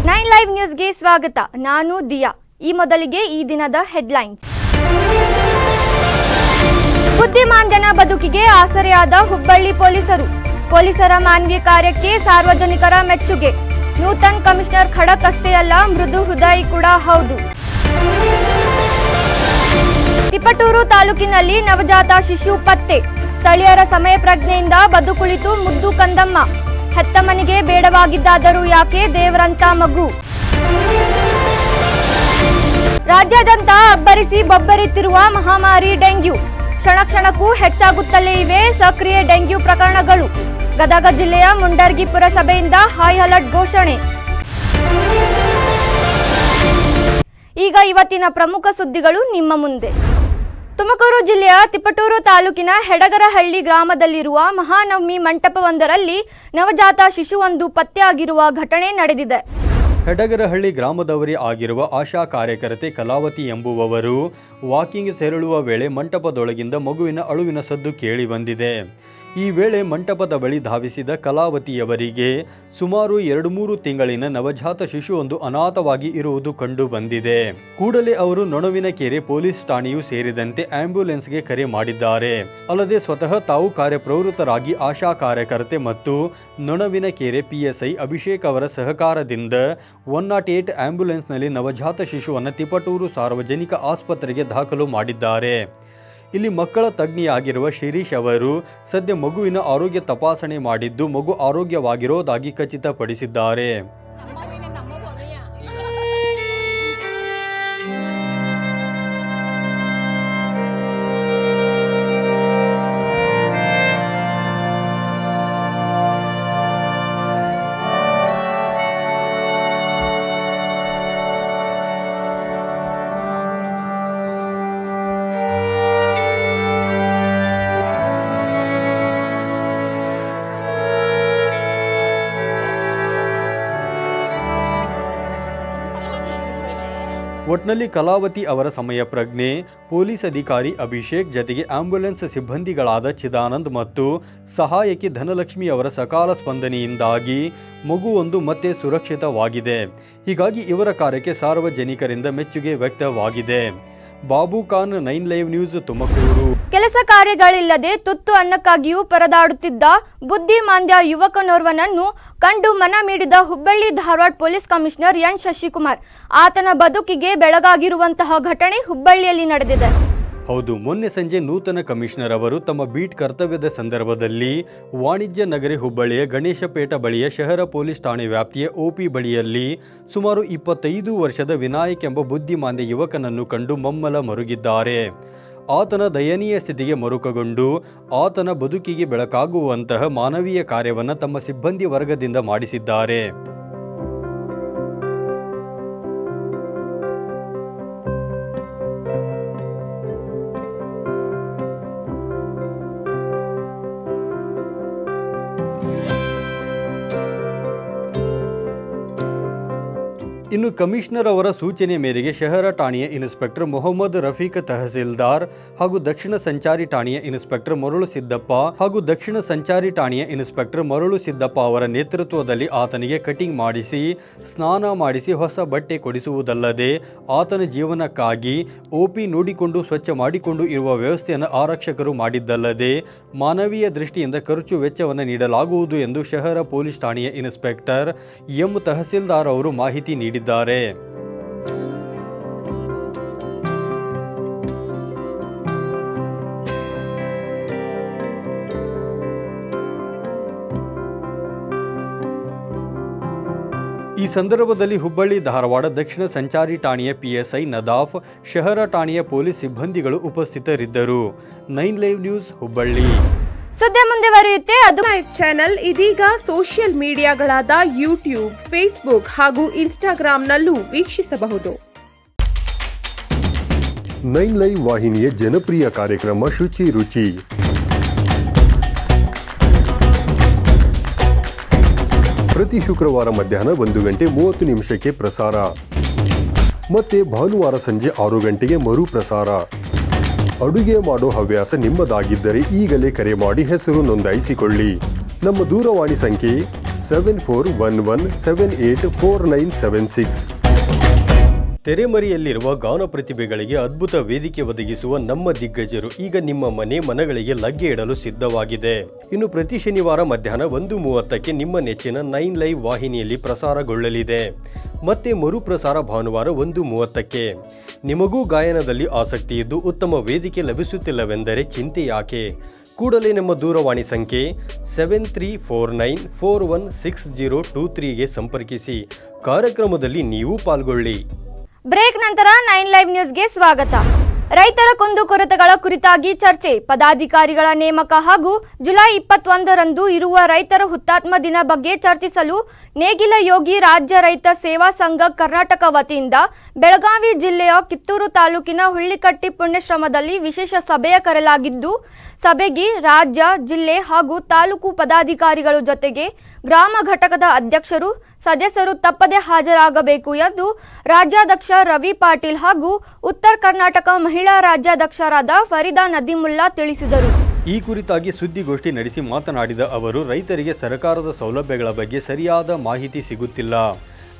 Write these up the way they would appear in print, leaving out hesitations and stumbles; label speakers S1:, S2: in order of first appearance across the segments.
S1: 9 live ನ್ಯೂಸ್ಗೆ ಸ್ವಾಗತ. ನಾನು ದಿಯಾ. ಈ ಮೊದಲಿಗೆ ಈ ದಿನದ ಹೆಡ್ಲೈನ್ಸ್. ಬುದ್ಧಿಮಾಂದ್ಯನ ಬದುಕಿಗೆ ಆಸರೆಯಾದ ಹುಬ್ಬಳ್ಳಿ ಪೊಲೀಸರ ಮಾನವೀಯ ಕಾರ್ಯಕ್ಕೆ ಸಾರ್ವಜನಿಕರ ಮೆಚ್ಚುಗೆ. ನೂತನ ಕಮಿಷನರ್ ಖಡಕ್ ಅಷ್ಟೇ ಅಲ್ಲ, ಮೃದು ಹೃದಯಿ ಕೂಡ ಹೌದು. ತಿಪಟೂರು ತಾಲೂಕಿನಲ್ಲಿ ನವಜಾತ ಶಿಶು ಪತ್ತೆ. ಸ್ಥಳೀಯರ ಸಮಯ ಪ್ರಜ್ಞೆಯಿಂದ ಬದುಕುಳಿತು ಮುದ್ದು ಕಂದಮ್ಮ. ಹೆತ್ತ ಮನೆಗೆ ಬೇಡವಾಗಿದ್ದಾದರೂ ಯಾಕೆ ದೇವರಂತ ಮಗು. ರಾಜ್ಯಾದ್ಯಂತ ಅಬ್ಬರಿಸಿ ಬೊಬ್ಬರಿತ್ತಿರುವ ಮಹಾಮಾರಿ ಡೆಂಗ್ಯೂ. ಕ್ಷಣಕ್ಕೂ ಹೆಚ್ಚಾಗುತ್ತಲೇ ಇವೆ ಸಕ್ರಿಯ ಡೆಂಗ್ಯೂ ಪ್ರಕರಣಗಳು. ಗದಗ ಜಿಲ್ಲೆಯ ಮುಂಡರ್ಗಿ ಪುರಸಭೆಯಿಂದ ಹೈ ಅಲರ್ಟ್ ಘೋಷಣೆ. ಈಗ ಇವತ್ತಿನ ಪ್ರಮುಖ ಸುದ್ದಿಗಳು ನಿಮ್ಮ ಮುಂದೆ. ತುಮಕೂರು ಜಿಲ್ಲೆಯ ತಿಪಟೂರು ತಾಲೂಕಿನ ಹೆಡಗರಹಳ್ಳಿ ಗ್ರಾಮದಲ್ಲಿರುವ ಮಹಾನವಮಿ ಮಂಟಪವೊಂದರಲ್ಲಿ ನವಜಾತ ಶಿಶುವೊಂದು ಪತ್ತೆಯಾಗಿರುವ ಘಟನೆ ನಡೆದಿದೆ.
S2: ಹೆಡಗರಹಳ್ಳಿ ಗ್ರಾಮದವರೇ ಆಗಿರುವ ಆಶಾ ಕಾರ್ಯಕರ್ತೆ ಕಲಾವತಿ ಎಂಬುವವರು ವಾಕಿಂಗ್ ತೆರಳುವ ವೇಳೆ ಮಂಟಪದೊಳಗಿಂದ ಮಗುವಿನ ಅಳುವಿನ ಸದ್ದು ಕೇಳಿ ಬಂದಿದೆ. ಈ ವೇಳೆ ಮಂಟಪದ ಬಳಿ ಧಾವಿಸಿದ ಕಲಾವತಿಯವರಿಗೆ ಸುಮಾರು 2-3 ತಿಂಗಳಿನ ನವಜಾತ ಶಿಶುವೊಂದು ಅನಾಥವಾಗಿ ಇರುವುದು ಕಂಡು ಬಂದಿದೆ. ಕೂಡಲೇ ಅವರು ನೊಣವಿನಕೆರೆ ಪೊಲೀಸ್ ಠಾಣೆಯೂ ಸೇರಿದಂತೆ ಆಂಬ್ಯುಲೆನ್ಸ್ಗೆ ಕರೆ ಮಾಡಿದ್ದಾರೆ. ಅಲ್ಲದೆ ಸ್ವತಃ ತಾವು ಕಾರ್ಯಪ್ರವೃತ್ತರಾಗಿ ಆಶಾ ಕಾರ್ಯಕರ್ತೆ ಮತ್ತು ನೊಣವಿನಕೆರೆ PSI ಅಭಿಷೇಕ್ ಅವರ ಸಹಕಾರದಿಂದ 108 ಆಂಬ್ಯುಲೆನ್ಸ್ನಲ್ಲಿ ನವಜಾತ ಶಿಶುವನ್ನು ತಿಪಟೂರು ಸಾರ್ವಜನಿಕ ಆಸ್ಪತ್ರೆಗೆ ದಾಖಲು ಮಾಡಿದ್ದಾರೆ. ಇಲ್ಲಿ ಮಕ್ಕಳ ತಜ್ಞೆಯಾಗಿರುವ ಶಿರೀಶ್ ಅವರು ಸದ್ಯ ಮಗುವಿನ ಆರೋಗ್ಯ ತಪಾಸಣೆ ಮಾಡಿದ್ದು ಮಗು ಆರೋಗ್ಯವಾಗಿರೋದಾಗಿ ಖಚಿತಪಡಿಸಿದ್ದಾರೆ. ಒಟ್ನಲ್ಲಿ ಕಲಾವತಿ ಅವರ ಸಮಯ ಪ್ರಜ್ಞೆ, ಪೊಲೀಸ್ ಅಧಿಕಾರಿ ಅಭಿಷೇಕ್ ಜತೆಗೆ ಆಂಬ್ಯುಲೆನ್ಸ್ ಸಿಬ್ಬಂದಿಗಳಾದ ಚಿದಾನಂದ್ ಮತ್ತು ಸಹಾಯಕಿ ಧನಲಕ್ಷ್ಮಿ ಅವರ ಸಕಾಲ ಸ್ಪಂದನೆಯಿಂದಾಗಿ ಮಗುವೊಂದು ಮತ್ತೆ ಸುರಕ್ಷಿತವಾಗಿದೆ. ಹೀಗಾಗಿ ಇವರ ಕಾರ್ಯಕ್ಕೆ ಸಾರ್ವಜನಿಕರಿಂದ ಮೆಚ್ಚುಗೆ ವ್ಯಕ್ತವಾಗಿದೆ. Babu Khan, 9 live news, Tumakuru.
S1: ಕೆಲಸ ಕಾರ್ಯಗಳಿಲ್ಲದೆ ತುತ್ತು ಅನ್ನಕ್ಕಾಗಿಯೂ ಪರದಾಡುತ್ತಿದ್ದ ಬುದ್ಧಿಮಾಂದ್ಯ ಯುವಕನೋರ್ವನನ್ನು ಕಂಡು ಮನ ಮೀಡಿದ Hubballi Dharwad police commissioner N Shashikumar. ಆತನ ಬದುಕಿಗೆ ಬೆಳಗಾಗಿರುವಂತಹ ಘಟನೆ ಹುಬ್ಬಳ್ಳಿಯಲ್ಲಿ ನಡೆದಿದೆ.
S2: ಹೌದು, ಮೊನ್ನೆ ಸಂಜೆ ನೂತನ ಕಮಿಷನರ್ ಅವರು ತಮ್ಮ ಬೀಟ್ ಕರ್ತವ್ಯದ ಸಂದರ್ಭದಲ್ಲಿ ವಾಣಿಜ್ಯ ನಗರಿ ಹುಬ್ಬಳ್ಳಿಯ ಗಣೇಶಪೇಟ ಬಳಿಯ ಶಹರ ಪೊಲೀಸ್ ಠಾಣೆ ವ್ಯಾಪ್ತಿಯ OP ಬಳಿಯಲ್ಲಿ ಸುಮಾರು 25 ವರ್ಷದ ವಿನಾಯಕ್ ಎಂಬ ಬುದ್ಧಿಮಾಂದ್ಯ ಯುವಕನನ್ನು ಕಂಡು ಮಮ್ಮಲ ಮರುಗಿದ್ದಾರೆ. ಆತನ ದಯನೀಯ ಸ್ಥಿತಿಗೆ ಮರುಕಗೊಂಡು ಆತನ ಬದುಕಿಗೆ ಬೆಳಕಾಗುವಂತಹ ಮಾನವೀಯ ಕಾರ್ಯವನ್ನು ತಮ್ಮ ಸಿಬ್ಬಂದಿ ವರ್ಗದಿಂದ ಮಾಡಿಸಿದ್ದಾರೆ. ಇನ್ನು ಕಮಿಷನರ್ ಅವರ ಸೂಚನೆ ಮೇರೆಗೆ ಶಹರ ಠಾಣೆಯ ಇನ್ಸ್ಪೆಕ್ಟರ್ ಮೊಹಮ್ಮದ್ ರಫೀಕ್, ತಹಸೀಲ್ದಾರ್ ಹಾಗೂ ದಕ್ಷಿಣ ಸಂಚಾರಿ ಠಾಣೆಯ ಇನ್ಸ್ಪೆಕ್ಟರ್ ಮರುಳು ಸಿದ್ದಪ್ಪ ಅವರ ನೇತೃತ್ವದಲ್ಲಿ ಆತನಿಗೆ ಕಟಿಂಗ್ ಮಾಡಿಸಿ, ಸ್ನಾನ ಮಾಡಿಸಿ, ಹೊಸ ಬಟ್ಟೆ ಕೊಡಿಸುವುದಲ್ಲದೆ ಆತನ ಜೀವನಕ್ಕಾಗಿ OP ನೋಡಿಕೊಂಡು ಸ್ವಚ್ಛ ಮಾಡಿಕೊಂಡು ಇರುವ ವ್ಯವಸ್ಥೆಯನ್ನು ಆರಕ್ಷಕರು ಮಾಡಿದ್ದಲ್ಲದೆ ಮಾನವೀಯ ದೃಷ್ಟಿಯಿಂದ ಖರ್ಚು ವೆಚ್ಚವನ್ನು ನೀಡಲಾಗುವುದು ಎಂದು ಶಹರ ಪೊಲೀಸ್ ಠಾಣೆಯ ಇನ್ಸ್ಪೆಕ್ಟರ್ ಎಂ ತಹಸೀಲ್ದಾರ್ ಅವರು ಮಾಹಿತಿ ನೀಡಿದ್ದಾರೆ. ಈ ಸಂದರ್ಭದಲ್ಲಿ ಹುಬ್ಬಳ್ಳಿ ಧಾರವಾಡ ದಕ್ಷಿಣ ಸಂಚಾರಿ ಠಾಣೆಯ PSI ನದಾಫ್, ಶಹರ ಠಾಣೆಯ ಪೊಲೀಸ್ ಸಿಬ್ಬಂದಿಗಳು ಉಪಸ್ಥಿತರಿದ್ದರು. 9 ಲೈವ್ ನ್ಯೂಸ್, ಹುಬ್ಬಳ್ಳಿ.
S1: ಸುದ್ದಿ ಮುಂದುವರಿಯುತ್ತೆ. ಅದು
S3: ಲೈವ್ ಚಾನೆಲ್ ಇದೀಗ ಸೋಷಿಯಲ್ ಮೀಡಿಯಾಗಳಾದ ಯೂಟ್ಯೂಬ್, ಫೇಸ್ಬುಕ್ ಹಾಗೂ ಇನ್ಸ್ಟಾಗ್ರಾಂನಲ್ಲೂ ವೀಕ್ಷಿಸಬಹುದು.
S4: 9 ಲೈವ್ ವಾಹಿನಿಯ ಜನಪ್ರಿಯ ಕಾರ್ಯಕ್ರಮ ಶುಚಿ ರುಚಿ. ಪ್ರತಿ ಶುಕ್ರವಾರ ಮಧ್ಯಾಹ್ನ 1:30 ಪ್ರಸಾರ. ಮತ್ತೆ ಭಾನುವಾರ ಸಂಜೆ 6 ಗಂಟೆಗೆ ಮರುಪ್ರಸಾರ. ಅಡುಗೆ ಮಾಡೋ ಹವ್ಯಾಸ ನಿಮ್ಮದಾಗಿದ್ದರೆ ಈಗಲೇ ಕರೆ ಮಾಡಿ ಹೆಸರು ನೋಂದಾಯಿಸಿಕೊಳ್ಳಿ. ನಮ್ಮ ದೂರವಾಣಿ ಸಂಖ್ಯೆ 7411784976.
S2: ತೆರೆಮರೆಯಲ್ಲಿರುವ ಗಾನ ಪ್ರತಿಭೆಗಳಿಗೆ ಅದ್ಭುತ ವೇದಿಕೆ ಒದಗಿಸುವ ನಮ್ಮ ದಿಗ್ಗಜರು ಈಗ ನಿಮ್ಮ ಮನೆಗಳಿಗೆ ಲಗ್ಗೆ ಇಡಲು ಸಿದ್ಧವಾಗಿದೆ. ಇನ್ನು ಪ್ರತಿ ಶನಿವಾರ ಮಧ್ಯಾಹ್ನ 1:30ಕ್ಕೆ ನಿಮ್ಮ ನೆಚ್ಚಿನ 9 ಲೈವ್ ವಾಹಿನಿಯಲ್ಲಿ ಪ್ರಸಾರಗೊಳ್ಳಲಿದೆ. ಮತ್ತೆ ಮರುಪ್ರಸಾರ ಭಾನುವಾರ 1:30ಕ್ಕೆ. ನಿಮಗೂ ಗಾಯನದಲ್ಲಿ ಆಸಕ್ತಿ ಇದ್ದು ಉತ್ತಮ ವೇದಿಕೆ ಲಭಿಸುತ್ತಿಲ್ಲವೆಂದರೆ ಚಿಂತೆ ಯಾಕೆ? ಕೂಡಲೇ ನಮ್ಮ ದೂರವಾಣಿ ಸಂಖ್ಯೆ 7349416023ಗೆ ಸಂಪರ್ಕಿಸಿ. ಕಾರ್ಯಕ್ರಮದಲ್ಲಿ ನೀವು ಪಾಲ್ಗೊಳ್ಳಿ.
S1: ಬ್ರೇಕ್ ನಂತರ 9 ಲೈವ್ ನ್ಯೂಸ್ಗೆ ಸ್ವಾಗತ. ರೈತರ ಕುಂದುಕೊರತೆಗಳ ಕುರಿತಾಗಿ ಚರ್ಚೆ. ಪದಾಧಿಕಾರಿಗಳ ನೇಮಕ ಹಾಗೂ ಜುಲೈ 21ರಂದು ಇರುವ ರೈತರ ಹುತಾತ್ಮ ದಿನ ಬಗ್ಗೆ ಚರ್ಚಿಸಲು ನೇಗಿಲ ಯೋಗಿ ರಾಜ್ಯ ರೈತ ಸೇವಾ ಸಂಘ ಕರ್ನಾಟಕ ವತಿಯಿಂದ ಬೆಳಗಾವಿ ಜಿಲ್ಲೆಯ ಕಿತ್ತೂರು ತಾಲೂಕಿನ ಹುಳ್ಳಿಕಟ್ಟಿ ಪುಣ್ಯಶ್ರಮದಲ್ಲಿ ವಿಶೇಷ ಸಭೆಯ ಕರೆಯಲಾಗಿದ್ದು, ಸಭೆಗೆ ರಾಜ್ಯ, ಜಿಲ್ಲೆ ಹಾಗೂ ತಾಲೂಕು ಪದಾಧಿಕಾರಿಗಳ ಜೊತೆಗೆ ಗ್ರಾಮ ಘಟಕದ ಅಧ್ಯಕ್ಷರು, ಸದಸ್ಯರು ತಪ್ಪದೆ ಹಾಜರಾಗಬೇಕು ಎಂದು ರಾಜ್ಯಾಧ್ಯಕ್ಷ ರವಿ ಪಾಟೀಲ್ ಹಾಗೂ ಉತ್ತರ ಕರ್ನಾಟಕ ಮಹಿಳಾ ರಾಜ್ಯಾಧ್ಯಕ್ಷರಾದ ಫರೀದಾ ನದೀಮುಲ್ಲಾ ತಿಳಿಸಿದರು.
S2: ಈ ಕುರಿತಾಗಿ ಸುದ್ದಿಗೋಷ್ಠಿ ನಡೆಸಿ ಮಾತನಾಡಿದ ಅವರು, ರೈತರಿಗೆ ಸರ್ಕಾರದ ಸೌಲಭ್ಯಗಳ ಬಗ್ಗೆ ಸರಿಯಾದ ಮಾಹಿತಿ ಸಿಗುತ್ತಿಲ್ಲ.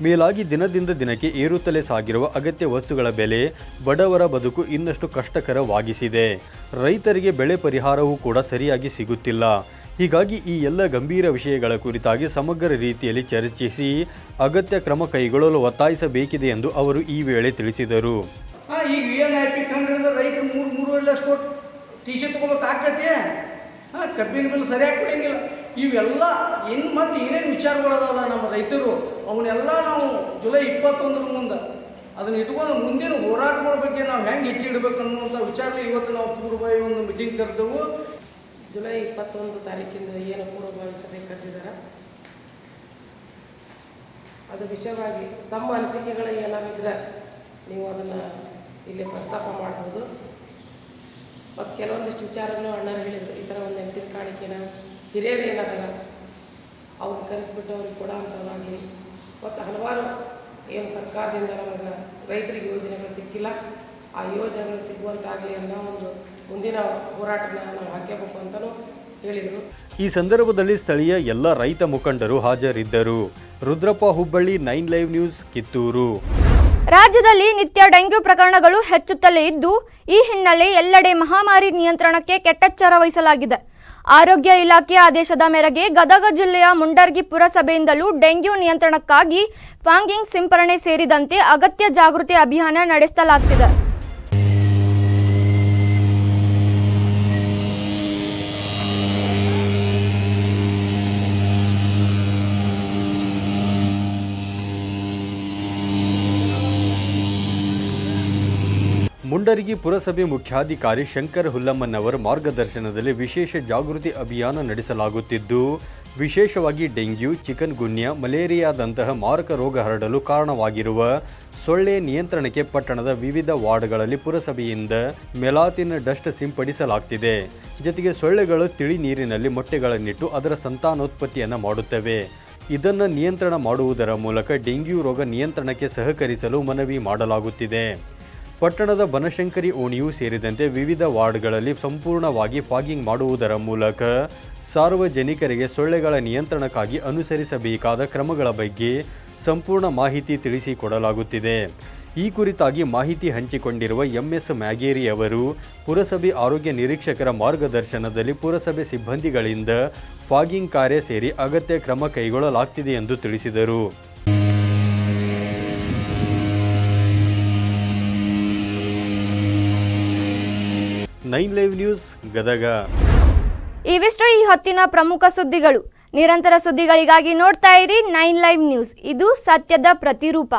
S2: ಮೇಲಾಗಿ ದಿನದಿಂದ ದಿನಕ್ಕೆ ಏರುತ್ತಲೇ ಸಾಗಿರುವ ಅಗತ್ಯ ವಸ್ತುಗಳ ಬೆಲೆ ಬಡವರ ಬದುಕು ಇನ್ನಷ್ಟು ಕಷ್ಟಕರವಾಗಿಸಿದೆ. ರೈತರಿಗೆ ಬೆಳೆ ಪರಿಹಾರವೂ ಕೂಡ ಸರಿಯಾಗಿ ಸಿಗುತ್ತಿಲ್ಲ. ಹೀಗಾಗಿ ಈ ಎಲ್ಲ ಗಂಭೀರ ವಿಷಯಗಳ ಕುರಿತಾಗಿ ಸಮಗ್ರ ರೀತಿಯಲ್ಲಿ ಚರ್ಚಿಸಿ ಅಗತ್ಯ ಕ್ರಮ ಕೈಗೊಳ್ಳಲು ಒತ್ತಾಯಿಸಬೇಕಿದೆ ಎಂದು ಅವರು ಈ ವೇಳೆ ತಿಳಿಸಿದರು.
S5: ಈಗ VNIP ಕಂಡ್ರೆ ರೈತರು 3.5 ಲಕ್ಷ ಕೊಟ್ಟು ಟಿ ಶರ್ಟ್ ತೊಗೋಬೇಕಾಗ್ತೈತಿ. ಕಬ್ಬಿನ ಬಿಲ್ ಸರಿಯಾಗಿ ಕೊಡಂಗಿಲ್ಲ. ಇವೆಲ್ಲ ಮತ್ತು ಏನೇನು ವಿಚಾರಗಳದಾವಲ್ಲ ನಮ್ಮ ರೈತರು, ಅವನ್ನೆಲ್ಲ ನಾವು ಜುಲೈ 21 ಮುಂದೆ ಅದನ್ನು ಇಟ್ಕೊಂಡು ಮುಂದಿನ ಹೋರಾಟಗಳ ಬಗ್ಗೆ ನಾವು ಹೆಂಗೆ ಹೆಚ್ಚಿಡಬೇಕು ಅನ್ನುವಂಥ ವಿಚಾರ ಇವತ್ತು ನಾವು ಪೂರ್ವಭಾವಿ ಒಂದು ಮೀಟಿಂಗ್ ಕರೆದೆವು.
S6: ಜುಲೈ 21 ತಾರೀಕಿಂದ ಏನು ಪೂರ್ವಭಾವಿ ಸಭೆ ಕರೆದಿದ್ದಾರೆ, ಅದು ವಿಷಯವಾಗಿ ತಮ್ಮ ಅನಿಸಿಕೆಗಳು ಏನಾಗಿದ್ರೆ ನೀವು ಅದನ್ನು ಇಲ್ಲಿ ಪ್ರಸ್ತಾಪ ಮಾಡ್ಬೋದು. ಮತ್ತು ಕೆಲವೊಂದಿಷ್ಟು ವಿಚಾರಗಳು ಅಣ್ಣರು ಹೇಳಿದರು. ಈ ಥರ ಒಂದು ನೆನಪಿನ ಕಾಣಿಕೆನ ಹಿರಿಯರು ಏನಾದಾರ ಅವ್ರಿಗೆ ಕರೆಸಿಬಿಟ್ಟು ಅವ್ರಿಗೆ ಕೊಡೋ ಅಂಥದ್ದಾಗಲಿ, ಮತ್ತು ಹಲವಾರು ಏನು ಸರ್ಕಾರದಿಂದ ನಮಗೆ ರೈತರಿಗೆ ಯೋಜನೆಗಳು ಸಿಕ್ಕಿಲ್ಲ, ಆ ಯೋಜನೆಗಳು ಸಿಗುವಂತಾಗಲಿ ಅನ್ನೋ ಒಂದು ಮುಂದಿನ ಹೋರಾಟನ ನಾವು ಹಾಕಬೇಕು ಅಂತಲೂ ಹೇಳಿದರು.
S2: ಈ ಸಂದರ್ಭದಲ್ಲಿ ಸ್ಥಳೀಯ ಎಲ್ಲ ರೈತ ಮುಖಂಡರು ಹಾಜರಿದ್ದರು. Rudrappa, Hubballi, 9 live news, Kittur.
S1: ರಾಜ್ಯದಲ್ಲಿ ನಿತ್ಯ ಡೆಂಗ್ಯೂ ಪ್ರಕರಣಗಳು ಹೆಚ್ಚುತ್ತಲೇ ಇದ್ದು, ಈ ಹಿನ್ನೆಲೆ ಎಲ್ಲೆಡೆ ಮಹಾಮಾರಿ ನಿಯಂತ್ರಣಕ್ಕೆ ಕೆಟ್ಟೆಚ್ಚರ ವಹಿಸಲಾಗಿದೆ. ಆರೋಗ್ಯ ಇಲಾಖೆ ಆದೇಶದ ಮೇರೆಗೆ ಗದಗ ಜಿಲ್ಲೆಯ ಮುಂಡರ್ಗಿ ಪುರಸಭೆಯಿಂದಲೂ ಡೆಂಗ್ಯೂ ನಿಯಂತ್ರಣಕ್ಕಾಗಿ ಫಾಗಿಂಗ್ ಸಿಂಪರಣೆ ಸೇರಿದಂತೆ ಅಗತ್ಯ ಜಾಗೃತಿ ಅಭಿಯಾನ ನಡೆಸಲಾಗುತ್ತಿದೆ.
S2: ಮುಂಡರ್ಗಿ ಪುರಸಭೆ ಮುಖ್ಯಾಧಿಕಾರಿ ಶಂಕರ್ ಹುಲ್ಲಮ್ಮನವರ ಮಾರ್ಗದರ್ಶನದಲ್ಲಿ ವಿಶೇಷ ಜಾಗೃತಿ ಅಭಿಯಾನ ನಡೆಸಲಾಗುತ್ತಿದ್ದು, ವಿಶೇಷವಾಗಿ ಡೆಂಗ್ಯೂ, ಚಿಕನ್ ಗುನ್ಯಾ, ಮಲೇರಿಯಾದಂತಹ ಮಾರಕ ರೋಗ ಹರಡಲು ಕಾರಣವಾಗಿರುವ ಸೊಳ್ಳೆ ನಿಯಂತ್ರಣಕ್ಕೆ ಪಟ್ಟಣದ ವಿವಿಧ ವಾರ್ಡ್ಗಳಲ್ಲಿ ಪುರಸಭೆಯಿಂದ ಮೆಲಾತಿನ್ ಡಸ್ಟ್ ಸಿಂಪಡಿಸಲಾಗುತ್ತಿದೆ. ಜೊತೆಗೆ ಸೊಳ್ಳೆಗಳು ತಿಳಿ ನೀರಿನಲ್ಲಿ ಮೊಟ್ಟೆಗಳನ್ನಿಟ್ಟು ಅದರ ಸಂತಾನೋತ್ಪತ್ತಿಯನ್ನು ಮಾಡುತ್ತವೆ. ಇದನ್ನು ನಿಯಂತ್ರಣ ಮಾಡುವುದರ ಮೂಲಕ ಡೆಂಗ್ಯೂ ರೋಗ ನಿಯಂತ್ರಣಕ್ಕೆ ಸಹಕರಿಸಲು ಮನವಿ ಮಾಡಲಾಗುತ್ತಿದೆ. ಪಟ್ಟಣದ ಬನಶಂಕರಿ ಓಣಿಯೂ ಸೇರಿದಂತೆ ವಿವಿಧ ವಾರ್ಡ್ಗಳಲ್ಲಿ ಸಂಪೂರ್ಣವಾಗಿ ಫಾಗಿಂಗ್ ಮಾಡುವುದರ ಮೂಲಕ ಸಾರ್ವಜನಿಕರಿಗೆ ಸೊಳ್ಳೆಗಳ ನಿಯಂತ್ರಣಕ್ಕಾಗಿ ಅನುಸರಿಸಬೇಕಾದ ಕ್ರಮಗಳ ಬಗ್ಗೆ ಸಂಪೂರ್ಣ ಮಾಹಿತಿ ತಿಳಿಸಿಕೊಡಲಾಗುತ್ತಿದೆ. ಈ ಕುರಿತಾಗಿ ಮಾಹಿತಿ ಹಂಚಿಕೊಂಡಿರುವ MS ಮ್ಯಾಗೇರಿ ಅವರು, ಪುರಸಭೆ ಆರೋಗ್ಯ ನಿರೀಕ್ಷಕರ ಮಾರ್ಗದರ್ಶನದಲ್ಲಿ ಪುರಸಭೆ ಸಿಬ್ಬಂದಿಗಳಿಂದ ಫಾಗಿಂಗ್ ಕಾರ್ಯ ಸೇರಿ ಅಗತ್ಯ ಕ್ರಮ ಕೈಗೊಳ್ಳಲಾಗುತ್ತಿದೆ ಎಂದು ತಿಳಿಸಿದರು. Nine live news, Gadag.
S1: ಇವಿಷ್ಟು ಈ ಹೊತ್ತಿನ ಪ್ರಮುಖ ಸುದ್ದಿಗಳು. ನಿರಂತರ ಸುದ್ದಿಗಳಿಗಾಗಿ ನೋಡ್ತಾ ಇರಿ 9 ಲೈವ್ ನ್ಯೂಸ್. ಇದು ಸತ್ಯದ ಪ್ರತಿರೂಪ.